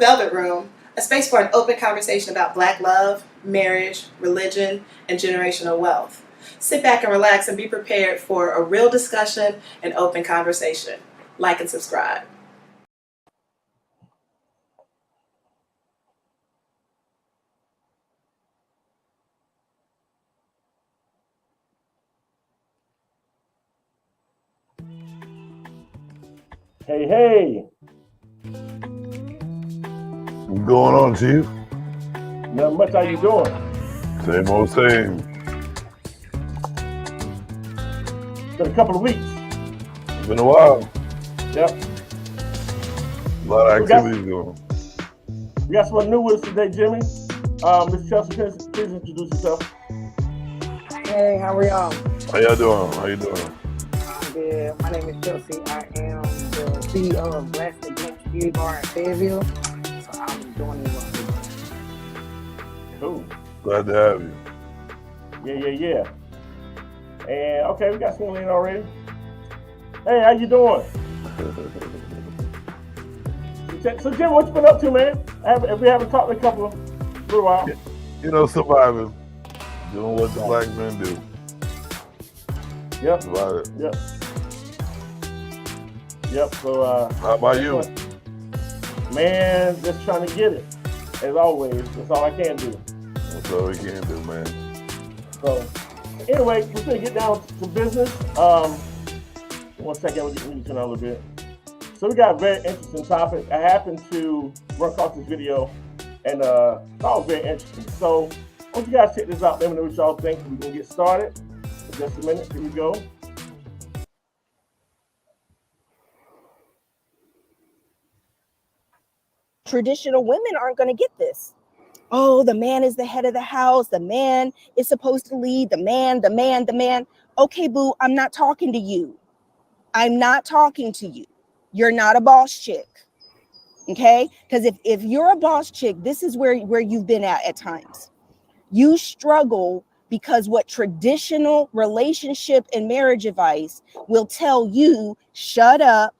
Velvet Room, a space for an open conversation about Black love, marriage, religion, and generational wealth. Sit back and relax and be prepared for a real discussion and open conversation. Like and subscribe. Hey. What's going on, Chief? Not much. How you doing? Same old same. Been a couple of weeks. It's been a while. Yep. A lot of activities going. We got someone new with us today, Jimmy. Ms. Chelsea, please introduce yourself. Hey, how are y'all? How y'all doing? How you doing? I'm good. My name is Chelsea. I am the CEO of Blessed Against Beauty Bar in Fayetteville. So I'm doing it well. Cool. Glad to have you. Yeah. And okay, we got someone in already. Hey, how you doing? So Jim, what you been up to, man? We haven't talked in for a while. You know, surviving. Doing what the black men do. Yep. Surviving. Yep. So how about you? Man, just trying to get it. As always, that's all I can do. That's all we can do, man. So anyway, we're gonna get down to business. 1 second, we'll turn on a little bit. So we got a very interesting topic. I happened to run across this video and thought it was very interesting. So I want you guys check this out. Let me know what y'all think. We're gonna get started in just a minute. Here we go. Traditional women aren't going to get this. Oh, the man is the head of the house. The man is supposed to lead. The man. Okay, boo, I'm not talking to you. You're not a boss chick. Okay? Because if you're a boss chick, this is where you've been at times. You struggle because what traditional relationship and marriage advice will tell you, shut up,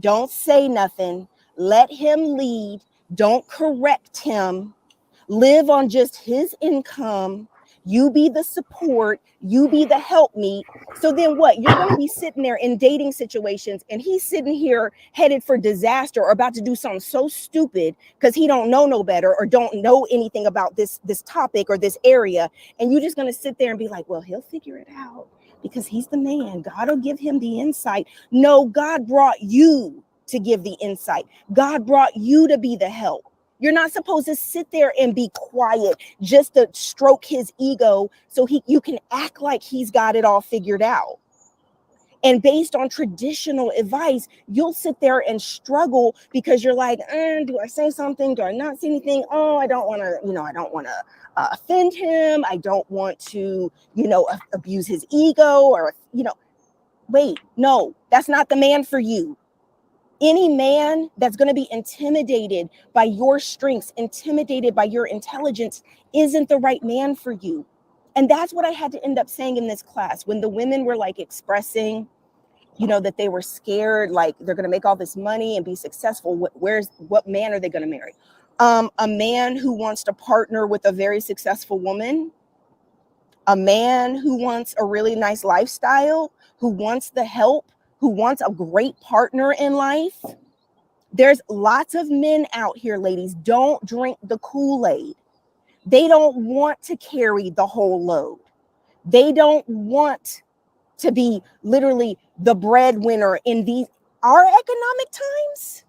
don't say nothing, let him lead, don't correct him, live on just his income, you be the support, you be the helpmeet. So then what? You're going to be sitting there in dating situations and he's sitting here headed for disaster or about to do something so stupid because he don't know no better or don't know anything about this topic or this area. And you're just going to sit there and be like, well, he'll figure it out because he's the man. God will give him the insight. No, God brought you to give the insight. God brought you to be the help. You're not supposed to sit there and be quiet just to stroke his ego so you can act like he's got it all figured out. And based on traditional advice, you'll sit there and struggle because you're like, do I say something? Do I not say anything? Oh, I don't want to, offend him. I don't want to, abuse his ego or, wait, no, that's not the man for you. Any man that's going to be intimidated by your strengths, intimidated by your intelligence, isn't the right man for you. And that's what I had to end up saying in this class when the women were like expressing, that they were scared, like they're going to make all this money and be successful. What man are they going to marry? A man who wants to partner with a very successful woman, a man who wants a really nice lifestyle, who wants the help, who wants a great partner in life. There's lots of men out here, ladies. Don't drink the Kool-Aid. They don't want to carry the whole load. They don't want to be literally the breadwinner in our economic times.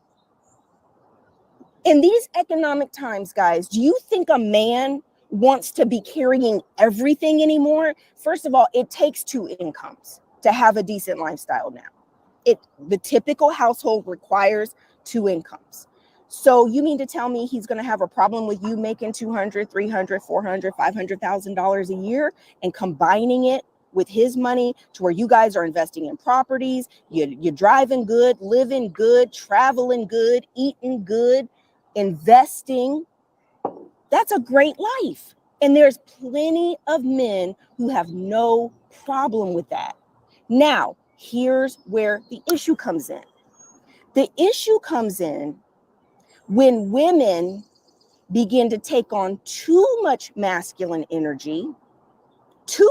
In these economic times, guys, do you think a man wants to be carrying everything anymore? First of all, it takes 2 incomes to have a decent lifestyle now. The typical household requires 2 incomes. So you mean to tell me he's going to have a problem with you making $200,000, $300,000, $400,000, $500,000 a year and combining it with his money to where you guys are investing in properties, you're driving good, living good, traveling good, eating good, investing? That's a great life. And there's plenty of men who have no problem with that. Now, here's where the issue comes in. The issue comes in When women begin to take on too much masculine energy. So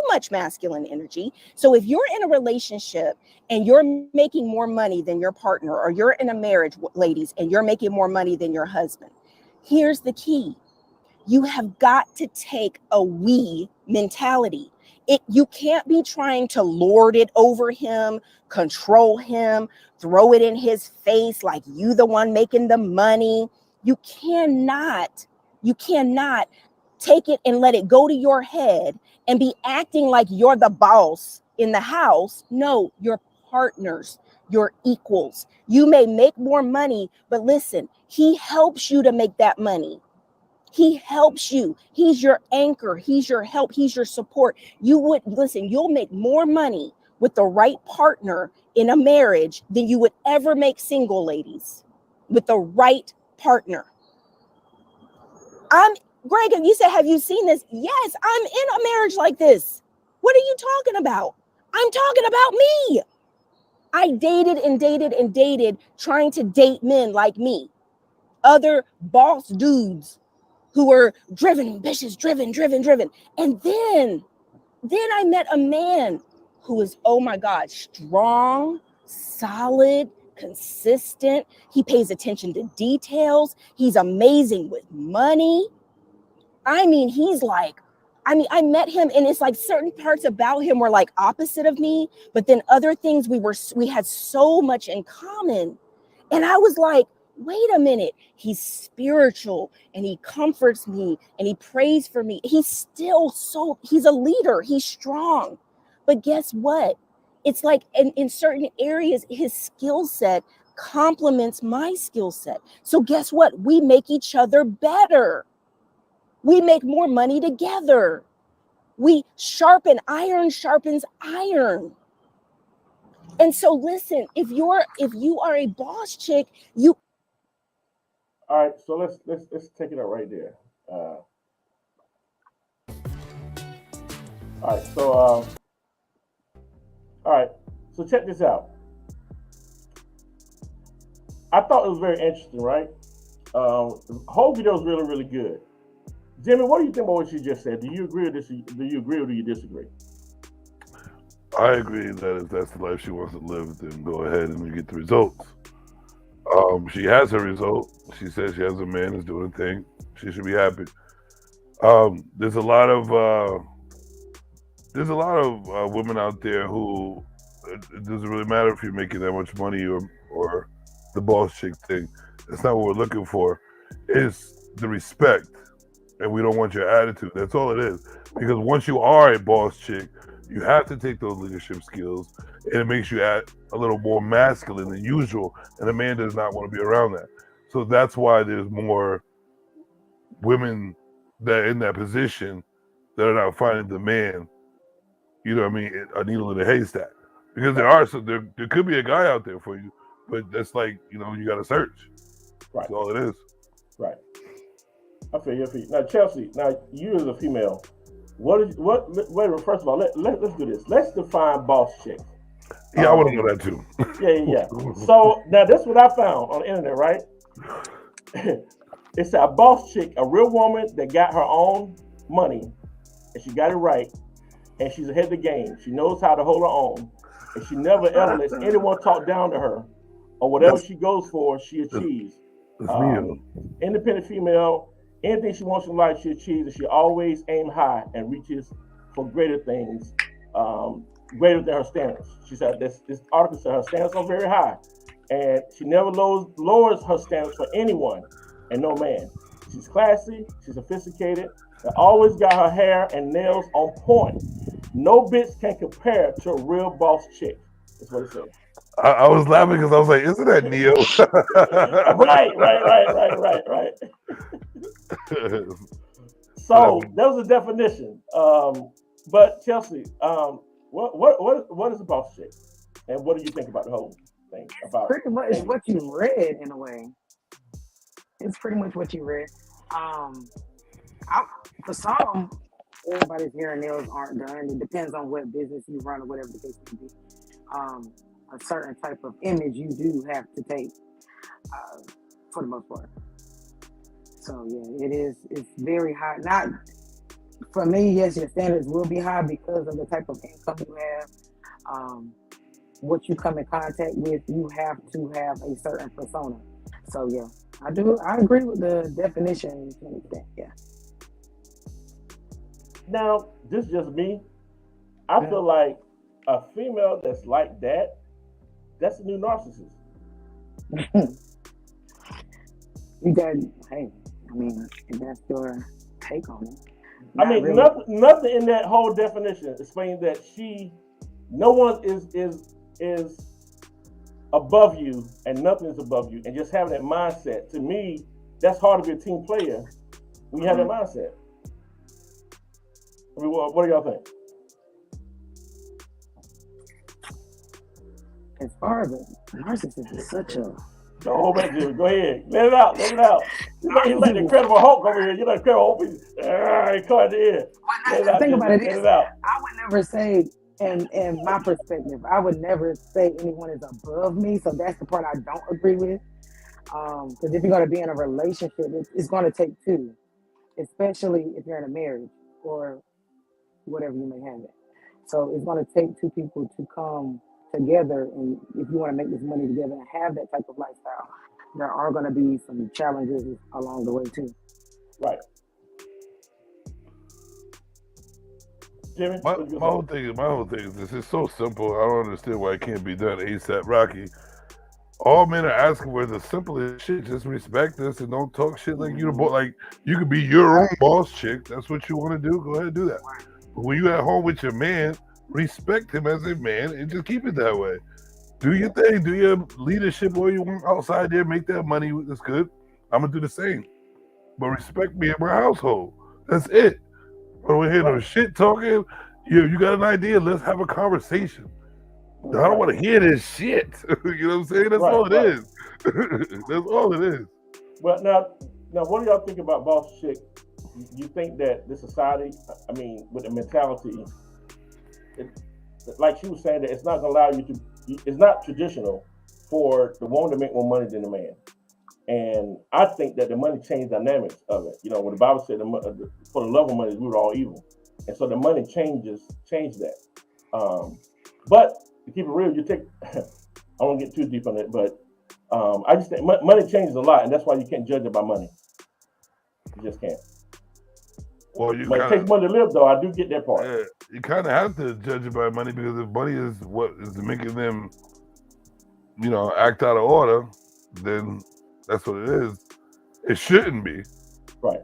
if you're in a relationship and you're making more money than your partner, or you're in a marriage, ladies, and you're making more money than your husband, here's the key. You have got to take a we mentality. You can't be trying to lord it over him, control him, throw it in his face like you the one making the money. You cannot take it and let it go to your head and be acting like you're the boss in the house. No, you're partners, you're equals. You may make more money, but listen, he helps you to make that money. He helps you. He's your anchor. He's your help. He's your support. You'll make more money with the right partner in a marriage than you would ever make single, ladies, with the right partner. Greg, you said, have you seen this? Yes, I'm in a marriage like this. What are you talking about? I'm talking about me. I dated trying to date men like me, other boss dudes who were ambitious, driven. And then I met a man who is, oh my God, strong, solid, consistent. He pays attention to details. He's amazing with money. I met him, and it's like certain parts about him were like opposite of me, but then other things we had so much in common. And I was like, wait a minute, he's spiritual and he comforts me and he prays for me. He's a leader, he's strong. But guess what? It's like in certain areas, his skill set complements my skill set. So guess what? We make each other better. We make more money together. Iron sharpens iron. And so listen, if you are a boss chick, you. All right, so let's take it up right there. All right, so check this out. I thought it was very interesting, right? The whole video is really, really good. Jimmy, what do you think about what she just said? Do you agree or do you disagree? I agree that if that's the life she wants to live, then go ahead and you get the results. She has her result. She says she has a man who's doing a thing. She should be happy. There's a lot of women out there who it doesn't really matter if you're making that much money or the boss chick thing. That's not what we're looking for. It's the respect, and we don't want your attitude. That's all it is. Because once you are a boss chick, you have to take those leadership skills, and it makes you act a little more masculine than usual, and a man does not want to be around that. So that's why there's more women that are in that position that are not finding the man, you know what I mean, a needle in a haystack. Because there could be a guy out there for you, but that's like, you got to search. Right. That's all it is. Right. I feel you. Now, Chelsea, you as a female, first of all, let's do this. Let's define boss chick. Yeah, I want to know that too. Yeah. So now this is what I found on the internet, right? It's a boss chick, a real woman that got her own money, and she got it right, and she's ahead of the game. She knows how to hold her own, and she never ever lets anyone talk down to her, or whatever she goes for, she achieves. Independent female, anything she wants in life, she achieves, and she always aims high and reaches for greater things, greater than her standards. She said this article said her standards are very high, and she never lowers her standards for anyone and no man. She's classy, she's sophisticated, and always got her hair and nails on point. No bitch can compare to a real boss chick. That's what it said. I was laughing because I was like, isn't that Neo? Right. So that was a definition. But Chelsea, what is a boss chick? And what do you think about the whole thing? About pretty much what you read in a way. It's pretty much what you read. For some, everybody's hair and nails aren't done. It depends on what business you run or whatever the case may be. A certain type of image you do have to take for the most part. So yeah, it's very high. Not for me, yes, your standards will be high because of the type of income you have. What you come in contact with, you have to have a certain persona. So yeah, I agree with the definition to an extent. Yeah. Now, this is just me. I feel like a female that's like that, that's a new narcissist. You got, hey, I mean, if that's your take on it. I mean, really. nothing in that whole definition explains that no one is above you and nothing is above you, and just having that mindset. To me, that's hard to be a team player when you have that mindset. I mean, what do y'all think? As far as a narcissist is such a... Don't hold back, Jimmy. Go ahead. Let it out. You're like the Incredible Hulk over here. You're like Incredible Hulk. He caught the ear. The thing about it is, out. I would never say, in my perspective, I would never say anyone is above me. So that's the part I don't agree with. Because if you're going to be in a relationship, it's going to take two, especially if you're in a marriage or whatever you may have it. So it's going to take two people to come together, and if you want to make this money together and have that type of lifestyle, there are going to be some challenges along the way too. Right. Jimmy, my whole thing is this is so simple. I don't understand why it can't be done ASAP Rocky. All men are asking for the simplest shit. Just respect us and don't talk shit like you the boss. Like, you could be your own boss chick. That's what you want to do. Go ahead and do that. But when you at home with your man, respect him as a man and just keep it that way. Do your thing. Do your leadership or you want outside there. Make that money. That's good. I'm going to do the same. But respect me in my household. That's it. But we're here no shit talking. You got an idea. Let's have a conversation. I don't want to hear this shit. You know what I'm saying? That's all it is. That's all it is. Well, now, what do y'all think about boss chick? You think that the society, I mean, with the mentality, like she was saying, that it's not going to allow you to, it's not traditional for the woman to make more money than the man. And I think that the money changed the dynamics of it. You know, when the Bible said for the love of money, we were all evil. And so the money changed that. But to keep it real, I won't get too deep on it, but I just think money changes a lot, and that's why you can't judge it by money. You just can't. Well, but it takes money to live, though. I do get that part. Yeah, you kind of have to judge it by money, because if money is what is making them, act out of order, then that's what it is. It shouldn't be. Right.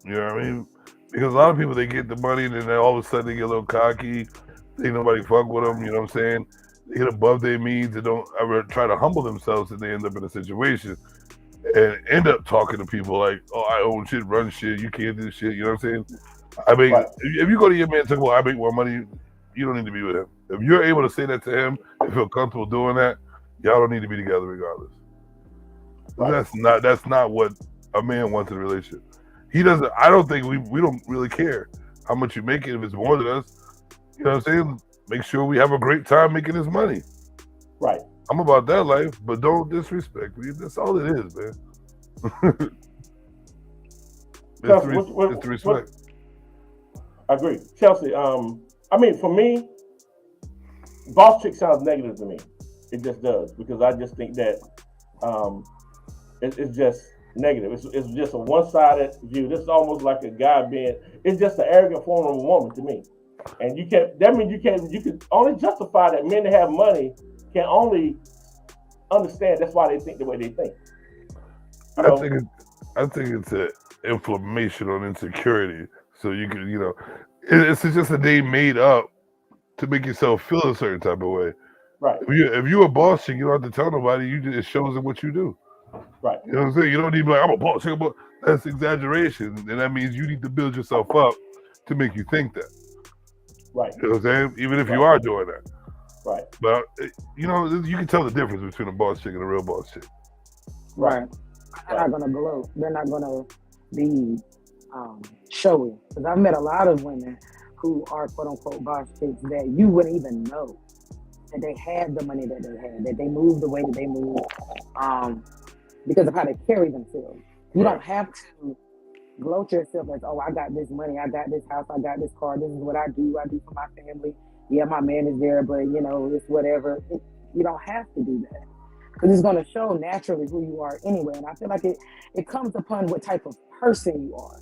You know what I mean? Because a lot of people, they get the money and then all of a sudden they get a little cocky. Ain't nobody fuck with them, you know what I'm saying? They get above their means and don't ever try to humble themselves, and they end up in a situation and end up talking to people like, oh, I own shit, run shit, you can't do shit, you know what I'm saying? I mean, if you go to your man and talk, well, I make more money, you don't need to be with him. If you're able to say that to him and feel comfortable doing that, y'all don't need to be together regardless. Right. That's not what a man wants in a relationship. He doesn't. I don't think we don't really care how much you make it. If it's more than us, you know what I'm saying? Make sure we have a great time making this money. Right. I'm about that life, but don't disrespect me. That's all it is, man. It's the respect. I agree. Chelsea, I mean, for me, boss chick sounds negative to me. It just does, because I just think that it's just negative. It's just a one-sided view. This is almost like a guy it's just an arrogant form of a woman to me. And you can only justify that men that have money can only understand that's why they think the way they think. I think it's an inflammation on insecurity. So you can, it's just a name made up to make yourself feel a certain type of way. Right. If you're a boss chick, you don't have to tell nobody. It shows in what you do. Right. You know what I'm saying? You don't need to be like, I'm a boss chick. That's exaggeration. And that means you need to build yourself up to make you think that. Right. You know what I'm saying? Even if you are doing that. Right. But, you can tell the difference between a boss chick and a real boss chick. Right. They're not going to gloat. They're not going to be showy. Because I've met a lot of women who are quote-unquote boss chicks that you wouldn't even know that they had the money that they had, that they moved the way that they moved because of how they carry themselves. You Right. don't have to gloat yourself as, oh, I got this money, I got this house, I got this car, this is what I do for my family. Yeah, my man is there, but it's whatever. You don't have to do that because it's going to show naturally who you are anyway. And I feel like it comes upon what type of person you are,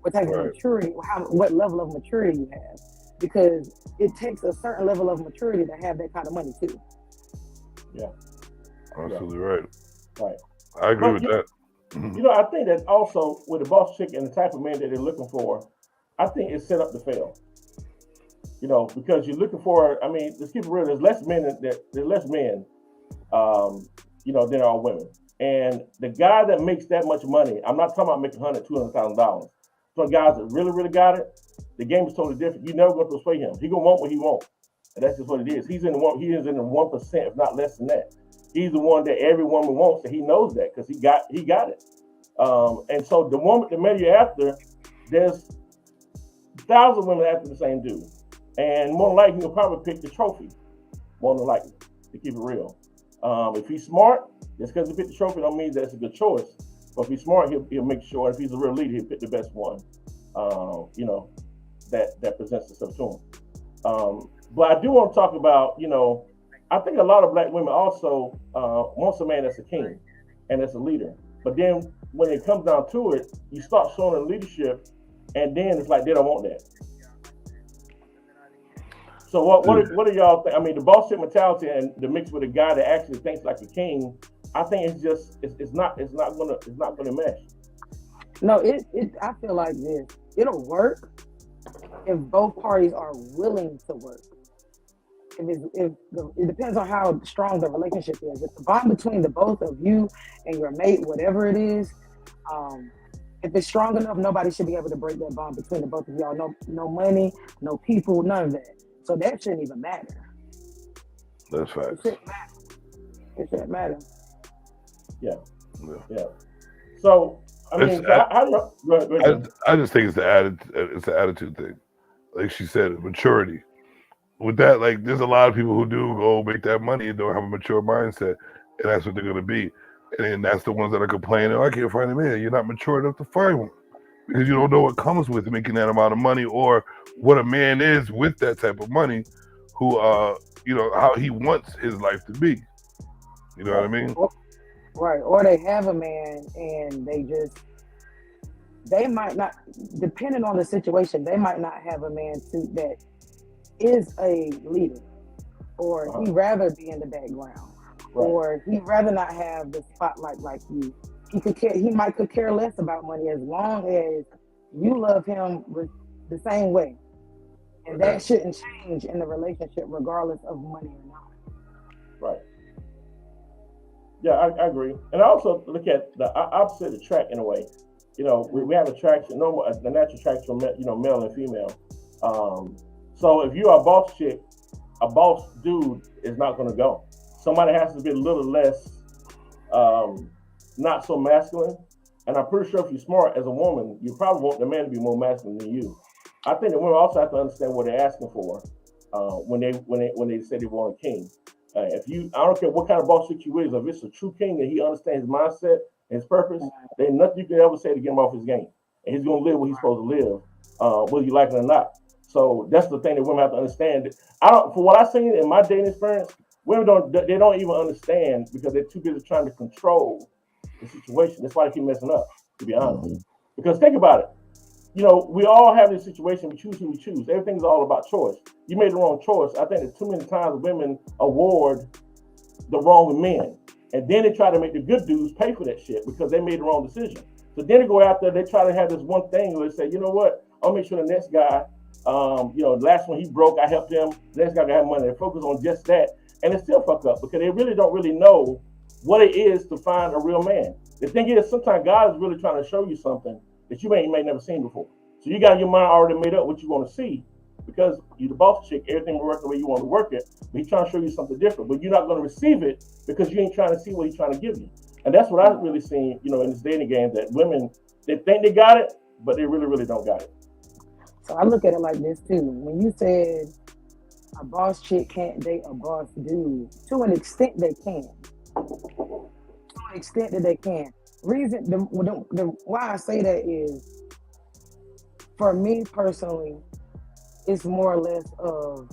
what type of Right. maturity, what level of maturity you have, because it takes a certain level of maturity to have that kind of money too. Absolutely right. Right. I agree But with you- that. I think that also with the boss chick and the type of man that they're looking for, I think it's set up to fail. Because you're looking for. I mean, let's keep it real. There's less men than there are women. And the guy that makes that much money, I'm not talking about making $100,000, $200,000. So guys that really, really got it, the game is totally different. You never going to persuade him. He gonna want what he wants, and that's just what it is. He is in the 1%, if not less than that. He's the one that every woman wants, and he knows that because he got it. And so the man you're after, there's 1,000 women after the same dude, and more than likely he'll probably pick the trophy. More than likely, to keep it real. If he's smart, just because he picked the trophy don't mean that's a good choice. But if he's smart, he'll make sure. If he's a real leader, he'll pick the best one. That presents itself to him. But I do want to talk about, I think a lot of black women also wants a man that's a king and that's a leader. But then when it comes down to it, you start showing them leadership, and then it's like they don't want that. So what do y'all think? I mean, the boss chick mentality and the mix with a guy that actually thinks like a king, I think it's not gonna mesh. No, I feel like this. It'll work if both parties are willing to work. It depends on how strong the relationship is. If the bond between the both of you and your mate, whatever it is, if it's strong enough, nobody should be able to break that bond between the both of y'all. No money, no people, none of that. So that shouldn't even matter. That's It facts. shouldn't matter. It shouldn't matter. Yeah. Yeah. So I mean, It's- how do you, go ahead. I just think it's the attitude thing. Like she said, maturity. With that, like there's a lot of people who do go make that money and don't have a mature mindset, and that's what they're gonna be. And then that's the ones that are complaining, oh, I can't find a man. You're not mature enough to find one. Because you don't know what comes with making that amount of money or what a man is with that type of money, who how he wants his life to be. You know what I mean? Right. Or they have a man and they might not, depending on the situation, they might not have a man that is a leader, or he'd rather be in the background, or he'd rather not have the spotlight like you. He might could care less about money as long as you love him the same way. And that shouldn't change in the relationship regardless of money or not. Right. Yeah, I agree. And I also look at the opposite attract in a way. We have attraction, the natural attraction, male and female. So if you are a boss chick, a boss dude is not going to go. Somebody has to be a little less, not so masculine. And I'm pretty sure if you're smart as a woman, you probably want the man to be more masculine than you. I think that women also have to understand what they're asking for when they say they want a king. I don't care what kind of boss chick you is, if it's a true king and he understands his mindset and his purpose, there's nothing you can ever say to get him off his game. And he's going to live what he's supposed to live, whether you like it or not. So that's the thing that women have to understand. For what I've seen in my dating experience, women don't even understand because they're too busy trying to control the situation. That's why they keep messing up, to be honest. Because think about it. We all have this situation. We choose who we choose. Everything's all about choice. You made the wrong choice. I think that too many times women award the wrong men. And then they try to make the good dudes pay for that shit because they made the wrong decision. So then they go out there, they try to have this one thing where they say, you know what, I'll make sure the next guy, the last one he broke, I helped him. The next guy got money. They focus on just that. And they still fuck up because they really don't know what it is to find a real man. The thing is, sometimes God is really trying to show you something that you may never seen before. So you got your mind already made up what you want to see because you're the boss chick, everything will work the way you want to work it, but he's trying to show you something different, but you're not going to receive it because you ain't trying to see what he's trying to give you. And that's what I've really seen, in this dating game, that women, they think they got it, but they really, really don't got it. So I look at it like this too. When you said a boss chick can't date a boss dude, to an extent they can. To an extent that they can. reason the why I say that is, for me personally, it's more or less of,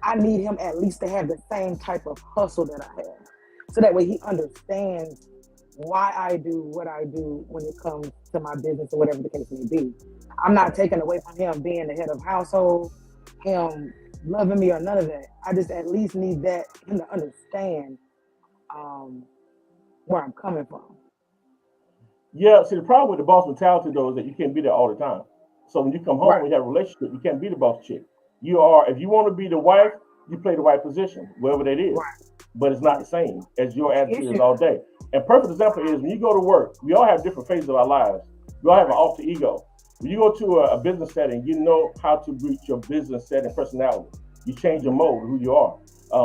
I need him at least to have the same type of hustle that I have, so that way he understands why I do what I do when it comes to my business or whatever the case may be. I'm not taking away from him being the head of household, him loving me or none of that. I just at least need that him to understand um, where I'm coming from. Yeah, see, the problem with the boss mentality though is that you can't be there all the time. So when you come home Right. and you have a relationship, you can't be the boss chick. You are, if you want to be the wife, you play the right position, wherever that is. Right. But it's not the same as your The attitude is issue, all day. And perfect example is when you go to work, we all have different phases of our lives. We all have an alter ego. When you go to a business setting, you know how to reach your business setting personality. You change your mode, who you are.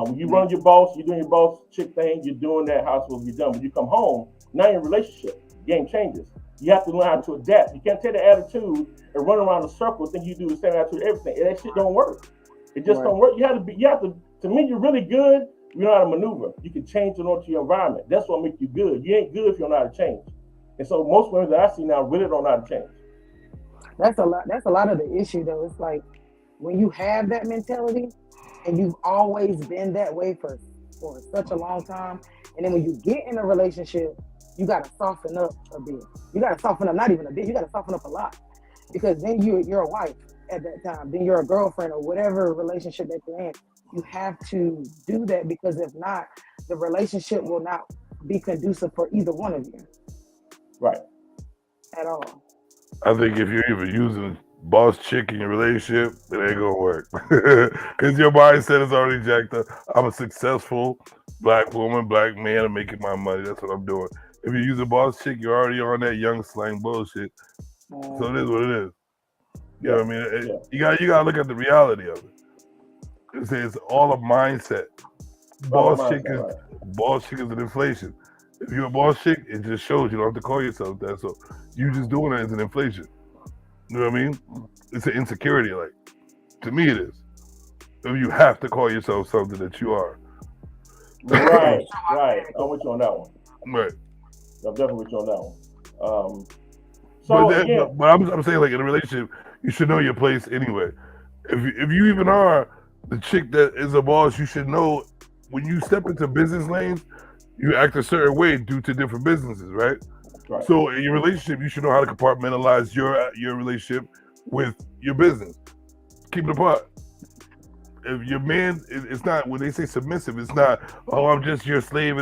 When you run your boss, you're doing your boss chick thing, you're doing that how it's supposed to be done. When you come home, now you're in a relationship, game changes. You have to learn how to adapt. You can't take the attitude and run around in a circle, think you do the same attitude, everything. And that shit don't work. It just right? don't work. You have to me, you're really good. You know how to maneuver. You can change it onto your environment. That's what makes you good. You ain't good if you don't know how to change. And so most women that I see now really don't know how to change. That's a lot. That's a lot of the issue, though. It's like when you have that mentality and you've always been that way for such a long time, and then when you get in a relationship, you gotta soften up a bit. You gotta soften up, not even a bit. You gotta soften up a lot, because then you're a wife at that time. Then you're a girlfriend or whatever relationship that you're in. You have to do that, because if not, the relationship will not be conducive for either one of you Right. at all. I think if you're even using boss chick in your relationship, it ain't gonna work. Because your mindset is already jacked up. I'm a successful black woman, black man, I'm making my money. That's what I'm doing. If you use a boss chick, you're already on that young slang bullshit. So it is what it is. You know what I mean? Yeah. You gotta look at the reality of it. It's all a mindset. All Boss the chick mindset, is right. boss chick is an inflation. If you're a boss chick, it just shows you don't have to call yourself that. So you just doing it as an inflation. You know what I mean? It's an insecurity. Like, to me, it is. If you have to call yourself something that you are. Right, right. I'm with you on that one. Right. I'm definitely with you on that one. But, So again, but I'm saying, like, in a relationship, you should know your place anyway. If you even are the chick that is a boss, you should know when you step into business lanes, you act a certain way due to different businesses, right? right. So in your relationship, you should know how to compartmentalize your relationship with your business. Keep it apart. If your man, it's not, when they say submissive, it's not, oh, I'm just your slave.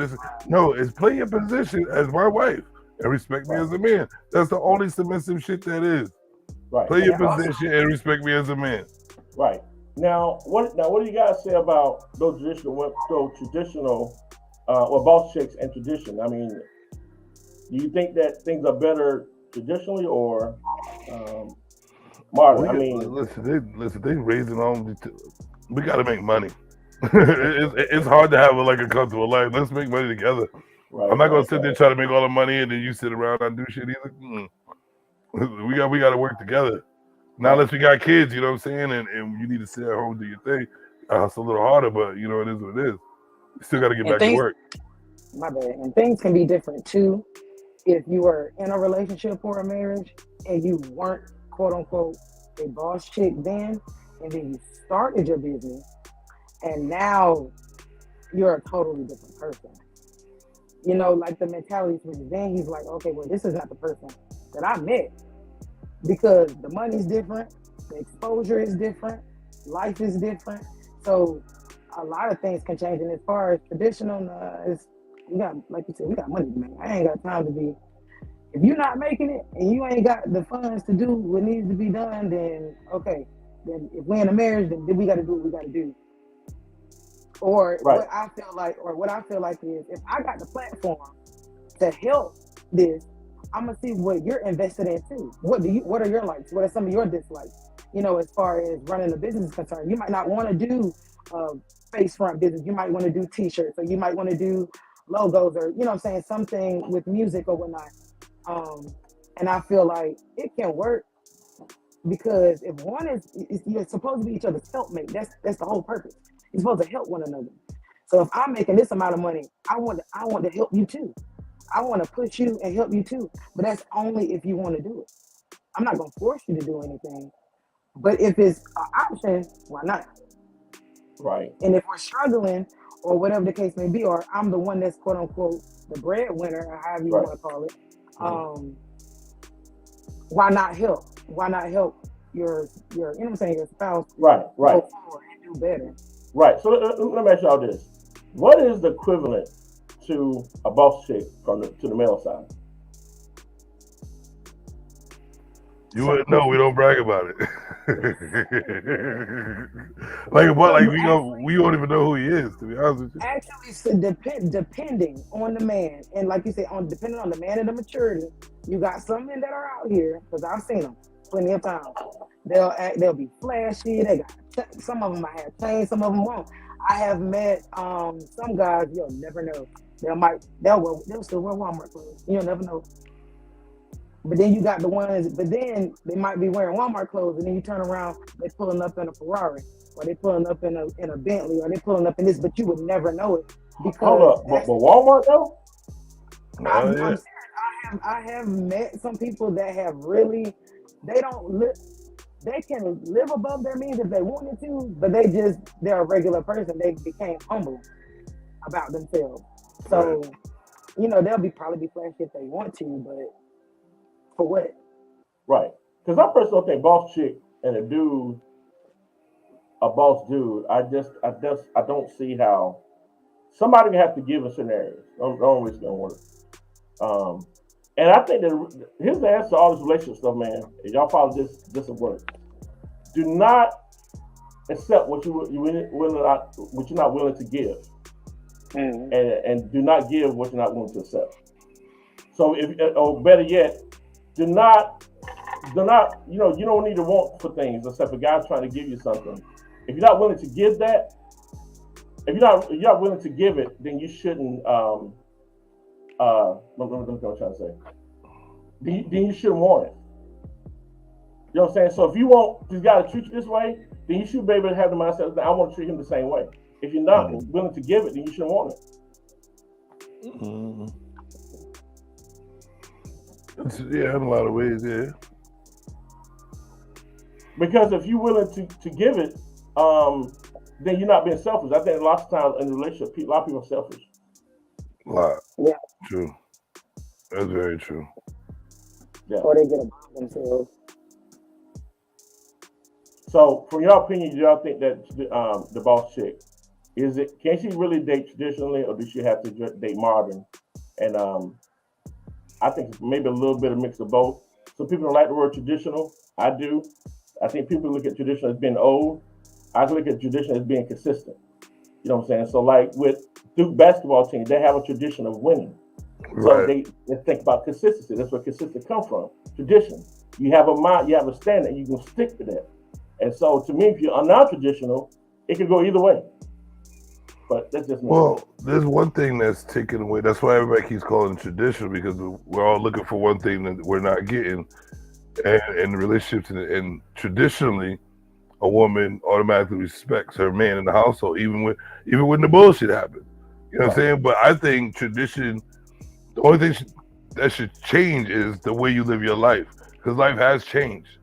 No, it's play your position as my wife and respect me as a man. That's the only submissive shit that is. Right. Play your And also, position and respect me as a man. Right. Now, what do you guys say about those traditional or boss chicks and tradition? I mean, do you think that things are better traditionally or modern? I mean, Listen, they raising on. We got to make money. It's hard to have like a comfortable life. Let's make money together. right, I'm not gonna right, sit there right. trying to make all the money and then you sit around and not do shit either. We got to work together. Not unless we got kids, you know what I'm saying, and you need to sit at home and do your thing. Hustle a little harder, but you know it is what it is. You still got to get and back to things, work. my bad, and things can be different too. If you were in a relationship or a marriage and you weren't quote unquote a boss chick then, and then you started your business, and now you're a totally different person. You know, like the mentality switches. Then he's like, okay, well, this is not the person that I met, because the money's different, the exposure is different, life is different. So a lot of things can change. And as far as traditional, we got, like you said, we got money to make. I ain't got time to be. If you're not making it and you ain't got the funds to do what needs to be done, then okay. Then if we're in a marriage, then we got to do what we got to do. Or Right. what I feel like is, if I got the platform to help this, I'm gonna see what you're invested in too. What are your likes? What are some of your dislikes? You know, as far as running a business is concerned, you might not want to do face front business. You might want to do t-shirts, or you might want to do logos, or you know what I'm saying, something with music or whatnot. And I feel like it can work, because if one is you're supposed to be each other's helpmate. That's the whole purpose. You're supposed to help one another. So if I'm making this amount of money, I want to help you too. I want to push you and help you too, but that's only if you want to do it. I'm not gonna force you to do anything, but if it's an option, why not? Right. And if we're struggling or whatever the case may be, or I'm the one that's quote unquote the breadwinner, or however you Right. want to call it, why not help? Why not help your you know what I'm saying, your spouse Right. Right. go forward and do better? Right. So let me ask y'all this: what is the equivalent to a boss chick to the male side? You wouldn't know. We don't brag about it. Like we don't even know who he is. To be honest with you. Actually, so depending on the man, and like you said, depending on the man and the maturity, you got some men that are out here, because I've seen them plenty of times. They'll be flashy. They got some of them I have chains, some of them won't. I have met some guys you'll never know. They'll still wear Walmart clothes. You'll never know. But then you got the ones, but then they might be wearing Walmart clothes, and then you turn around, they pulling up in a Ferrari, or they pulling up in a Bentley, or they pulling up in this, but you would never know it because. Hold up, but Walmart though? I'm serious. I have met some people that have really, they can live above their means if they wanted to, but they're a regular person. They became humble about themselves. So, they'll probably be flashy if they want to, but for what? Right. Because I personally think boss chick and a boss dude, I don't see how somebody can have to give in certain areas. Don't risk gonna work. And I think that here's the answer to all this relationship stuff, man. If y'all follow this at work. Do not accept what you're not willing to give, and do not give what you're not willing to accept. So or better yet, do not. You don't need to want for things except a guy's trying to give you something. If you're not willing to give that, if you're not willing to give it, then you shouldn't. What I'm trying to say. Then you shouldn't want it. You know what I'm saying? So if you want this guy to treat you this way, then you should be able to have the mindset that I want to treat him the same way. If you're not willing to give it, then you shouldn't want it. Mm-hmm. Yeah, in a lot of ways, yeah. Because if you're willing to give it, then you're not being selfish. I think lots of times in a relationship, a lot of people are selfish. A lot. Yeah. True. That's very true. Yeah. Or they get above themselves. So, from your opinion, do y'all think that the boss chick can she really date traditionally, or does she have to date modern? And I think maybe a little bit of mix of both. Some people don't like the word traditional. I do. I think people look at traditional as being old. I look at tradition as being consistent. You know what I'm saying? So, like with Duke basketball team, they have a tradition of winning. So they think about consistency. That's where consistency comes from. Tradition. You have a mind, you have a standard, you can stick to that. And so, to me, if you're non-traditional, it can go either way. But that's just me. Well, there's one thing that's taken away. That's why everybody keeps calling it traditional, because we're all looking for one thing that we're not getting. And in relationships, and traditionally, a woman automatically respects her man in the household, even when the bullshit happens. You know what I'm saying? But I think tradition, the only thing that should change is the way you live your life, because life has changed.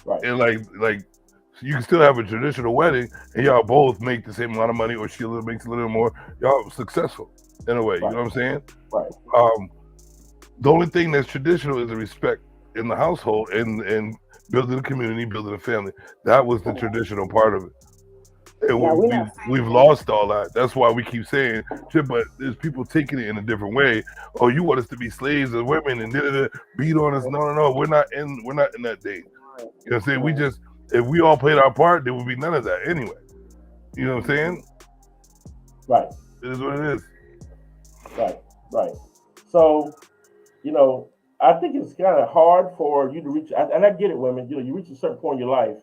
Right. And like you can still have a traditional wedding and y'all both make the same amount of money, or she makes a little more. Y'all successful in a way. Right. You know what I'm saying? Right. The only thing that's traditional is the respect in the household and building a community, building a family. That was the traditional part of it. And we've lost all that. That's why we keep saying shit, but there's people taking it in a different way. Oh, you want us to be slaves of women and beat on us. No. We're not in that day. You know what I'm saying? We just, if we all played our part, there would be none of that anyway. You know what I'm saying? Right. It is what it is. Right. So, I think it's kind of hard for you to reach, and I get it, women. You reach a certain point in your life,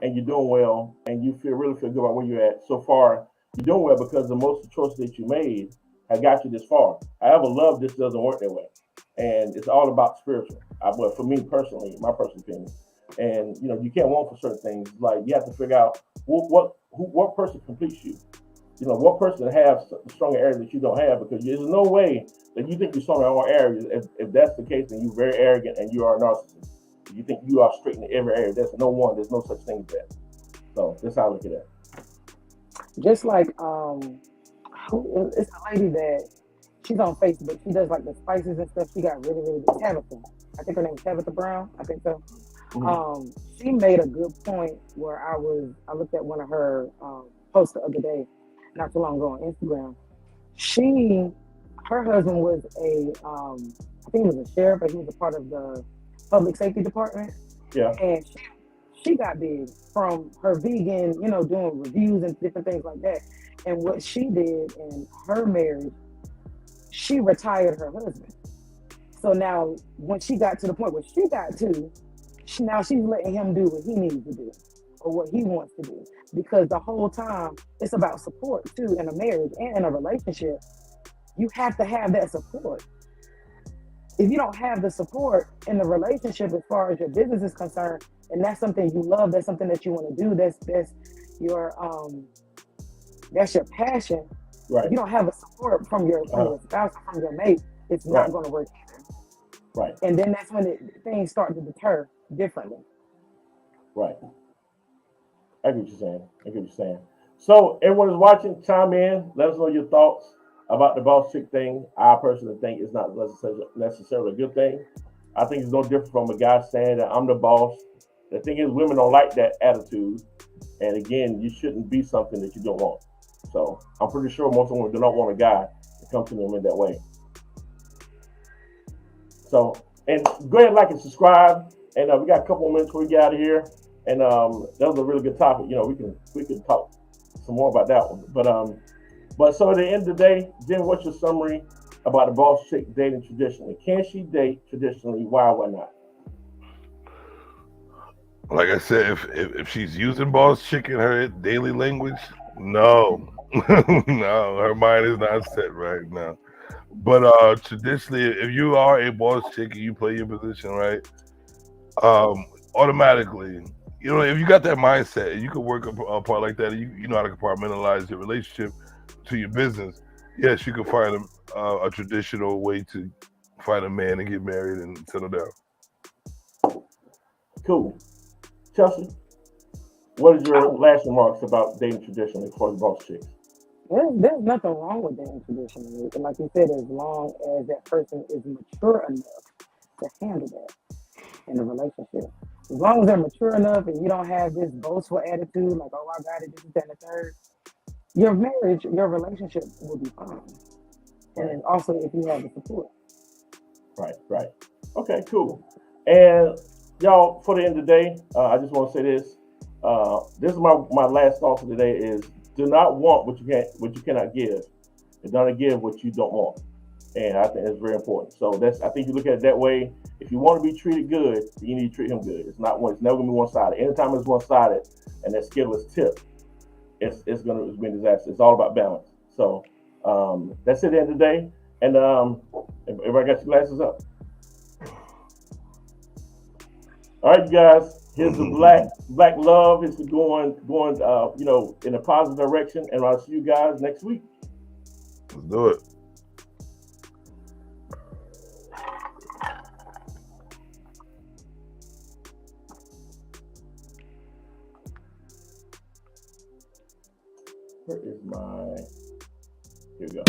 and you're doing well, and you really feel good about where you're at. So far, you're doing well because the most of the choices that you made have got you this far. However, love just doesn't work that way, and it's all about spiritual. But for me personally, my personal opinion, and you can't want for certain things. Like you have to figure out what person completes you. one person has stronger areas that you don't have, because there's no way that you think you're strong in all areas. If that's the case, then you're very arrogant and you are a narcissist. If you think you are straight in every area, there's no such thing as that. So that's how I look at that. Just like it's a lady that she's on Facebook. She does like the spices and stuff. She got really good. Tabitha. I think her name is Tabitha Brown. I think so. Mhm. She made a good point where I looked at one of her posts the other day, not too long ago on Instagram. Her husband was I think he was a sheriff, but he was a part of the public safety department. Yeah. And she got big from her vegan, doing reviews and different things like that. And what she did in her marriage, she retired her husband. So now when she got to the point where she got to, now she's letting him do what he needs to do or what he wants to do. Because the whole time it's about support too in a marriage and in a relationship. You have to have that support. If you don't have the support in the relationship as far as your business is concerned, and that's something you love, that's something that you want to do, that's your passion. Right. If you don't have a support from your spouse or from your mate, it's not going to work either. Right. And then that's when things start to deter differently. Right. I get what you're saying. So everyone is watching, chime in, let us know your thoughts about the boss chick thing. I personally think it's not necessarily a good thing. I think it's no different from a guy saying that I'm the boss. The thing is, women don't like that attitude. And again, you shouldn't be something that you don't want. So I'm pretty sure most women do not want a guy to come to them in that way. So, and go ahead and like and subscribe. And we got a couple of minutes before we get out of here. And that was a really good topic. We can talk some more about that one. But so at the end of the day, Jen, what's your summary about a boss chick dating traditionally? Can she date traditionally? Why not? Like I said, if she's using boss chick in her daily language, no. No, her mind is not set right now. But traditionally, if you are a boss chick and you play your position right, automatically, if you got that mindset, you can work a part like that. You know how to compartmentalize your relationship to your business. Yes, you can find a traditional way to find a man and get married and settle down. Cool. Chelsea, what is your last remarks about dating traditionally for boss chicks? There's nothing wrong with dating traditionally. And like you said, as long as that person is mature enough to handle that in a relationship. As long as they're mature enough and you don't have this boastful attitude, like, oh, I got it, this, that, and the third, your marriage, your relationship will be fine. And then also if you have the support. Right. Okay, cool. And y'all, for the end of the day, I just want to say this. This is my last thought for today is do not want what you cannot give, and don't give what you don't want. And I think that's very important. So I think you look at it that way. If you want to be treated good, you need to treat him good. It's never gonna be one-sided. Anytime it's one-sided and that scale is tipped, it's gonna be a disaster. It's all about balance. So that's it at the end of the day. And everybody got your glasses up. All right, you guys. Here's the black love. It's going in a positive direction. And I'll see you guys next week. Let's do it. Here we go.